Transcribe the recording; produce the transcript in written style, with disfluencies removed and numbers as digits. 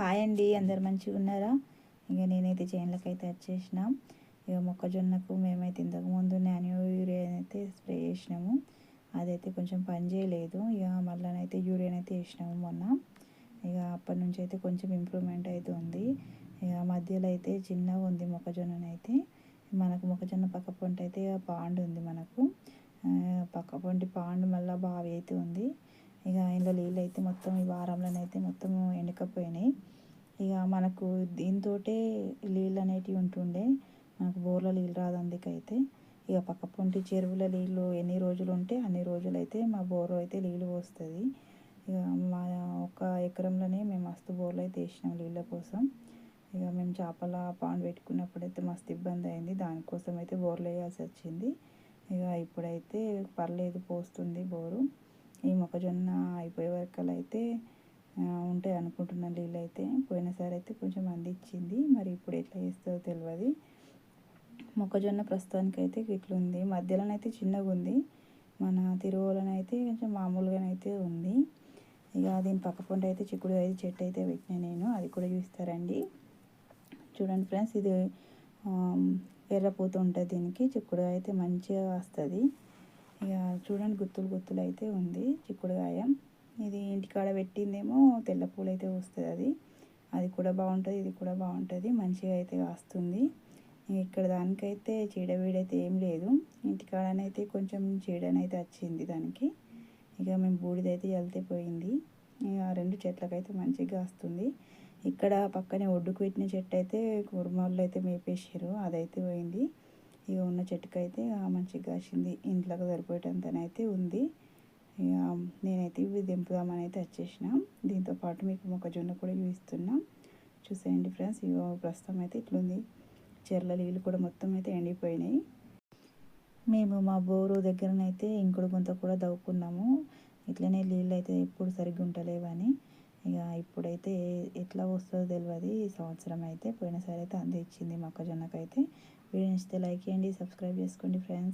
Hi అండి, అందరు మంచిగా ఉన్నారా? ఇక నేనైతే చేనులకైతే వచ్చేసిన. ఇక మొక్కజొన్నకు మేమైతే ఇంతకుముందు నానో యూరియా అయితే స్ప్రే చేసినాము. అదైతే కొంచెం పని చేయలేదు. ఇక మళ్ళీ యూరియా అయితే వేసినాము మొన్న. ఇక అప్పటి నుంచి అయితే కొంచెం ఇంప్రూవ్మెంట్ అయితే ఉంది. ఇక మధ్యలో అయితే చిన్నగా ఉంది మొక్కజొన్ననైతే. మనకు మొక్కజొన్న పక్క పొంట అయితే పాండు ఉంది మనకు. పక్క పొంటి పాండు మళ్ళీ బావి అయితే ఉంది. ఇక ఇందులో నీళ్ళు అయితే మొత్తం ఈ వారంలోనైతే మొత్తం ఎండకపోయినాయి. ఇక మనకు దీంతో నీళ్ళు అనేటివి ఉంటుండే, మనకు బోర్లో నీళ్ళు రాదు. అందుకైతే ఇక పక్క పొంటి చెరువుల నీళ్ళు ఎన్ని రోజులు ఉంటే అన్ని రోజులు అయితే మా బోరు అయితే నీళ్ళు పోస్తుంది. ఇక మా ఒక ఎకరంలోనే మేము మస్తు బోర్లు అయితే వేసినాం నీళ్ళ కోసం. ఇక మేము చేపల పాండ్ పెట్టుకున్నప్పుడైతే మస్తు ఇబ్బంది అయింది, దానికోసం అయితే బోర్లు వేయాల్సి వచ్చింది. ఇక ఇప్పుడైతే పర్లేదు, పోస్తుంది బోరు. ఈ మొక్కజొన్న అయిపోయే వరకు అయితే ఉంటాయి అనుకుంటున్నాను నీళ్ళు అయితే. పోయినసారి అయితే కొంచెం అందించింది, మరి ఇప్పుడు ఎట్లా చేస్తుందో తెలియదు. మొక్కజొన్న ప్రస్తుతానికి అయితే ఇట్లుంది. మధ్యలోనైతే చిన్నగా ఉంది, మన తిరువలనైతే కొంచెం మామూలుగానైతే ఉంది. ఇక దీని పక్క పొంట అయితే చిక్కుడు అయితే చెట్టు అయితే పెట్టినా నేను, అది కూడా చూస్తారండి. చూడండి ఫ్రెండ్స్, ఇది ఎర్రపూత ఉంటుంది దీనికి. చిక్కుడుగా అయితే మంచిగా వస్తుంది. ఇక చూడండి, గుత్తులు గుత్తులు అయితే ఉంది చిక్కుడుకాయ. ఇది ఇంటికాడ పెట్టిందేమో తెల్ల పూలు అయితే వస్తుంది. అది కూడా బాగుంటుంది, ఇది కూడా బాగుంటుంది, మంచిగా అయితే వస్తుంది. ఇక్కడ దానికైతే చీడవీడైతే ఏం లేదు. ఇంటికాడనైతే కొంచెం చీడనైతే వచ్చింది దానికి. ఇక మేము బూడిదైతే వెళ్తే పోయింది. ఇక రెండు చెట్లకైతే మంచిగా వస్తుంది. ఇక్కడ పక్కనే ఒడ్డుకు పెట్టిన చెట్టు అయితే కుర్మాళ్ళు అయితే మేపేసారు, అదైతే పోయింది. ఇక ఉన్న చెట్టుకైతే మంచిగా కాసింది, ఇంట్లోకి సరిపోయేటంతనైతే ఉంది. ఇక నేనైతే ఇవి దింపుదామని అయితే వచ్చేసిన. దీంతోపాటు మీకు మొక్కజొన్న కూడా చూపిస్తున్నా, చూసేయండి ఫ్రెండ్స్. ఇక ప్రస్తుతం అయితే ఇట్లుంది. చెర్ల నీళ్ళు కూడా మొత్తం అయితే ఎండిపోయినాయి. మేము మా బోరు దగ్గరనైతే ఇంకుడు గుంత కూడా దవ్వుకున్నాము. ఇట్లనే నీళ్ళు అయితే ఎప్పుడు సరిగ్గా ఉంటలేవని. ఇక ఇప్పుడైతే ఎట్లా వస్తుందో తెలియదు. ఈ సంవత్సరం అయితే పోయినసారి అయితే అందించింది మొక్కజొన్నకైతే. వీడియో నచ్చితే లైక్ చేయండి, సబ్స్క్రైబ్ చేసుకోండి ఫ్రెండ్స్.